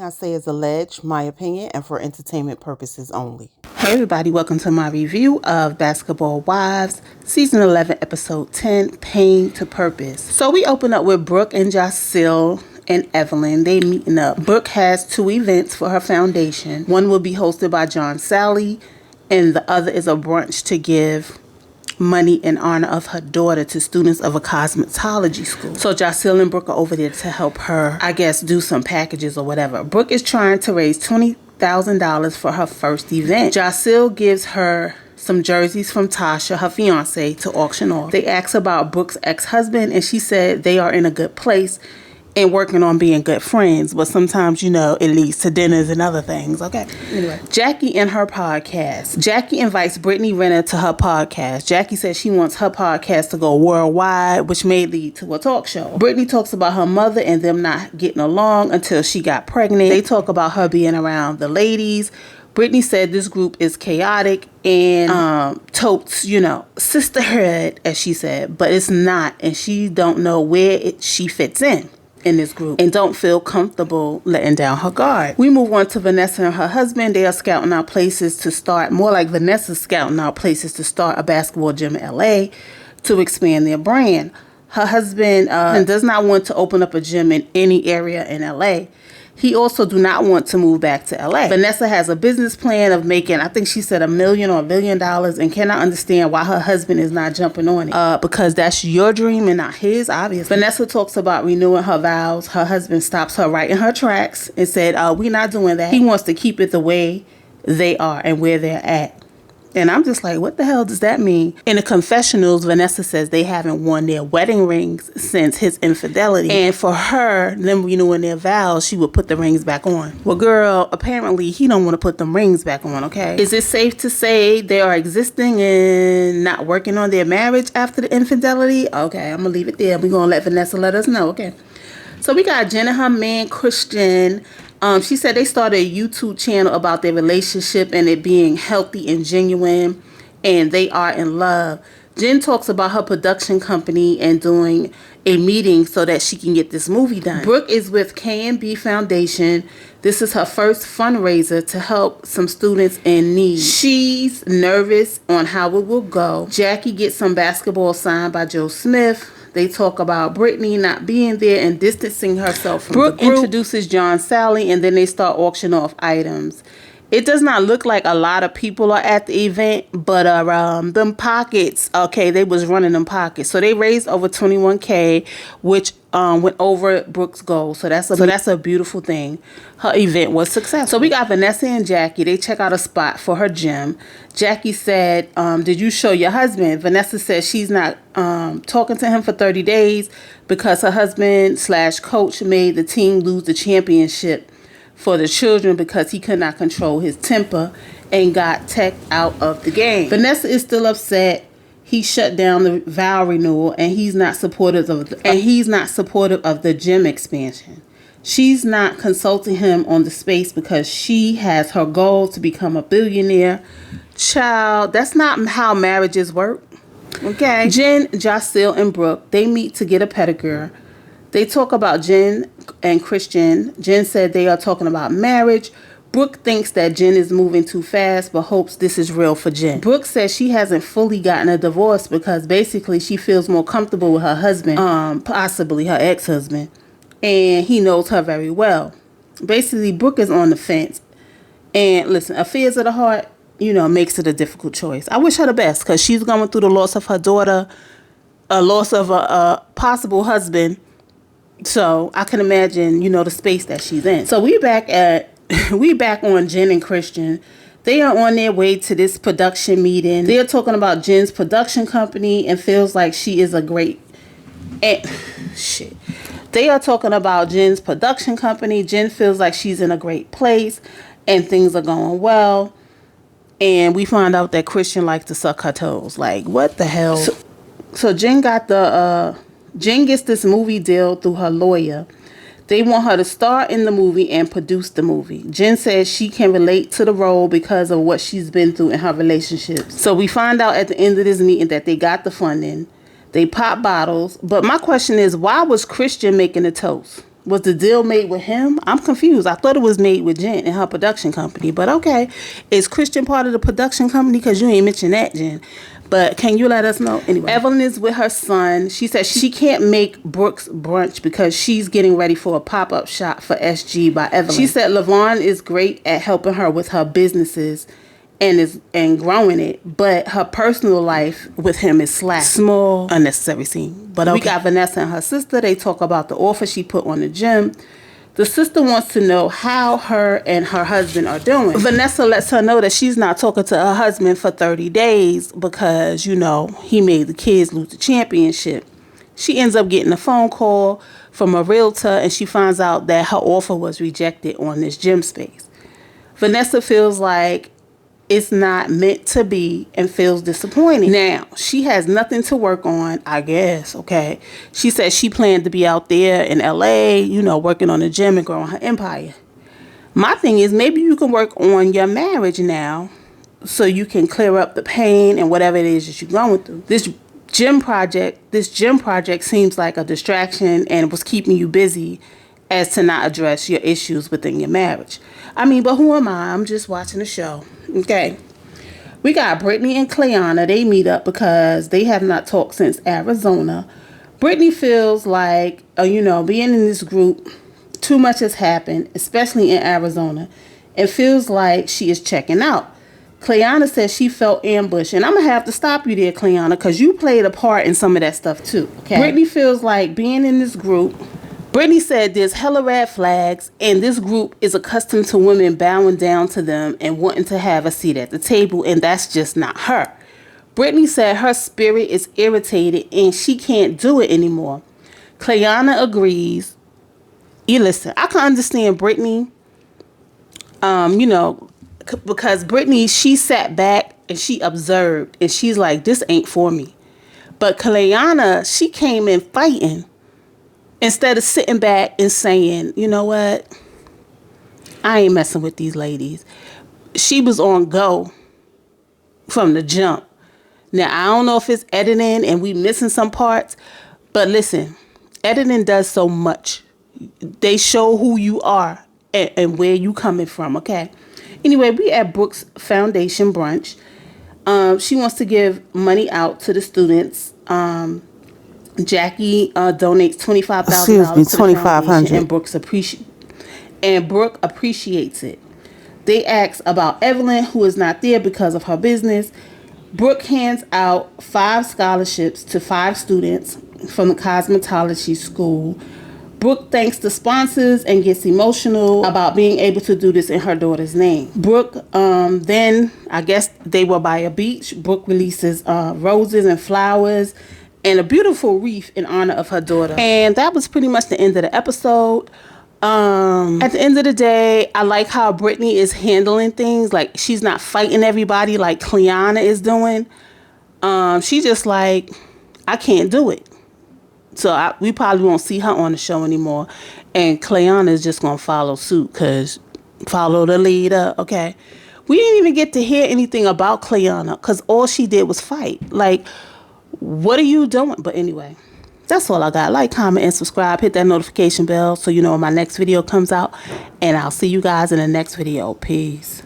I say is alleged, my opinion, and for entertainment purposes only. Hey everybody, welcome to my review of Basketball Wives, Season 11, Episode 10, Pain to Purpose. So we open up with Brooke and Jacille and Evelyn. They meeting up. Brooke has 2 events for her foundation. One will be hosted by John Sally, and the other is a brunch to give money in honor of her daughter to students of a cosmetology school. So Jacille and Brooke are over there to help her, I guess, do some packages or whatever. Brooke is trying to raise $20,000 for her first event. Jacille gives her some jerseys from Tasha, her fiance, to auction off. They ask about Brooke's ex-husband, and she said they are in a good place and working on being good friends, but sometimes, you know, it leads to dinners and other things. Okay. Anyway, Jackie and her podcast. Jackie invites Brittany Renner to her podcast. Jackie says she wants her podcast to go worldwide, which may lead to a talk show. Brittany talks about her mother and them not getting along until she got pregnant. They talk about her being around the ladies. Brittany said this group is chaotic and totes, you know, sisterhood, as she said, but it's not, and she don't know where she fits in this group and don't feel comfortable letting down her guard. We move on to Vanessa and her husband. They are scouting out places to start, more like Vanessa's scouting out places to start a basketball gym in LA to expand their brand. Her husband does not want to open up a gym in any area in LA. He also do not want to move back to LA. Vanessa has a business plan of making, I think she said $1 million or $1 billion, and cannot understand why her husband is not jumping on it. Because that's your dream and not his, obviously. Vanessa talks about renewing her vows. Her husband stops her right in her tracks and said, we're not doing that. He wants to keep it the way they are and where they're at. And I'm just like, what the hell does that mean? In the confessionals, Vanessa says they haven't worn their wedding rings since his infidelity. And for her, them renewing their vows, she would put the rings back on. Well, girl, apparently he don't want to put them rings back on, okay? Is it safe to say they are existing and not working on their marriage after the infidelity? Okay, I'm going to leave it there. We're going to let Vanessa let us know, okay? So we got Jen and her man, Christian. She said they started a YouTube channel about their relationship and it being healthy and genuine, and they are in love. Jen talks about her production company and doing a meeting so that she can get this movie done. Brooke is with K&B Foundation. This is her first fundraiser to help some students in need. She's nervous on how it will go. Jackie gets some basketball signed by Joe Smith. They talk about Brittany not being there and distancing herself from Brooke. The group introduces John Sally, and then they start auctioning off items. It does not look like a lot of people are at the event, but them pockets, okay, they was running them pockets. So they raised over $21K, which went over Brooke's goal. So that's a beautiful thing. Her event was successful. So we got Vanessa and Jackie. They check out a spot for her gym. Jackie said, did you show your husband? Vanessa says she's not talking to him for 30 days because her husband/coach made the team lose the championship for the children because he could not control his temper and got teched out of the game. Vanessa is still upset. He shut down the vow renewal, and he's not supportive of the gym expansion. She's not consulting him on the space because she has her goal to become a billionaire. Child, that's not how marriages work. Okay. Jen, Jacille, and Brooke, they meet to get a pedicure. They talk about Jen and Christian. Jen said they are talking about marriage. Brooke thinks that Jen is moving too fast, but hopes this is real for Jen. Brooke says she hasn't fully gotten a divorce because basically she feels more comfortable with her husband, possibly her ex-husband, and he knows her very well. Basically, Brooke is on the fence. And listen, affairs of the heart, you know, makes it a difficult choice. I wish her the best because she's going through the loss of her daughter, a loss of a possible husband. So I can imagine, you know, the space that she's in. So we back on Jen and Christian. They are on their way to this production meeting. They are talking about Jen's production company and feels like she is a great They are talking about Jen's production company. Jen feels like she's in a great place and things are going well. And we find out that Christian likes to suck her toes. Like, what the hell? So Jen gets this movie deal through her lawyer. They want her to star in the movie and produce the movie. Jen says she can relate to the role because of what she's been through in her relationships. So we find out at the end of this meeting that they got the funding. They pop bottles. But my question is, why was Christian making the toast? Was the deal made with him? I'm confused. I thought it was made with Jen and her production company. But okay. Is Christian part of the production company? Because you ain't mentioned that, Jen. But can you let us know? Anyway, Evelyn is with her son. She said she can't make Brooks brunch because she's getting ready for a pop-up shop for SG by Evelyn. She said LaVon is great at helping her with her businesses and growing it, but her personal life with him is slack. Small, unnecessary scene. But okay. We got Vanessa and her sister. They talk about the offer she put on the gym. The sister wants to know how her and her husband are doing. Vanessa lets her know that she's not talking to her husband for 30 days because, you know, he made the kids lose the championship. She ends up getting a phone call from a realtor and she finds out that her offer was rejected on this gym space. Vanessa feels like it's not meant to be and feels disappointed. Now, she has nothing to work on, I guess, okay? She said she planned to be out there in LA, you know, working on the gym and growing her empire. My thing is, maybe you can work on your marriage now so you can clear up the pain and whatever it is that you're going through. This gym project seems like a distraction and was keeping you busy as to not address your issues within your marriage. I mean, but who am I? I'm just watching the show. Okay. We got Brittany and Cleanna. They meet up because they have not talked since Arizona. Brittany feels like, you know, being in this group, too much has happened, especially in Arizona, and feels like she is checking out. Cleanna says she felt ambushed, and I'm going to have to stop you there, Cleanna, because you played a part in some of that stuff too. Okay. Brittany feels like being in this group, Brittany said there's hella red flags, and this group is accustomed to women bowing down to them and wanting to have a seat at the table, and that's just not her. Brittany said her spirit is irritated and she can't do it anymore. Cleanna agrees. You listen, I can understand Brittany, you know, because Brittany, she sat back and she observed, and she's like, this ain't for me. But Cleanna, she came in fighting. Instead of sitting back and saying, you know what, I ain't messing with these ladies. She was on go from the jump. Now, I don't know if it's editing and we missing some parts, but listen, editing does so much. They show who you are and where you coming from, okay? Anyway, we at Brooks Foundation brunch. She wants to give money out to the students. Jackie donates $25,000 to the foundation, and Brooke appreciates it. They ask about Evelyn, who is not there because of her business. Brooke hands out 5 scholarships to 5 students from the cosmetology school. Brooke thanks the sponsors and gets emotional about being able to do this in her daughter's name. Brooke, then, I guess they were by a beach. Brooke releases roses and flowers and a beautiful wreath in honor of her daughter. And that was pretty much the end of the episode. At the end of the day, I like how Brittany is handling things. Like, she's not fighting everybody like Cleanna is doing. She just like, I can't do it. So we probably won't see her on the show anymore. And Cleanna is just going to follow suit because follow the leader, okay? We didn't even get to hear anything about Cleanna because all she did was fight. Like, what are you doing? But anyway, that's all I got. Like, comment, and subscribe. Hit that notification bell so you know when my next video comes out. And I'll see you guys in the next video. Peace.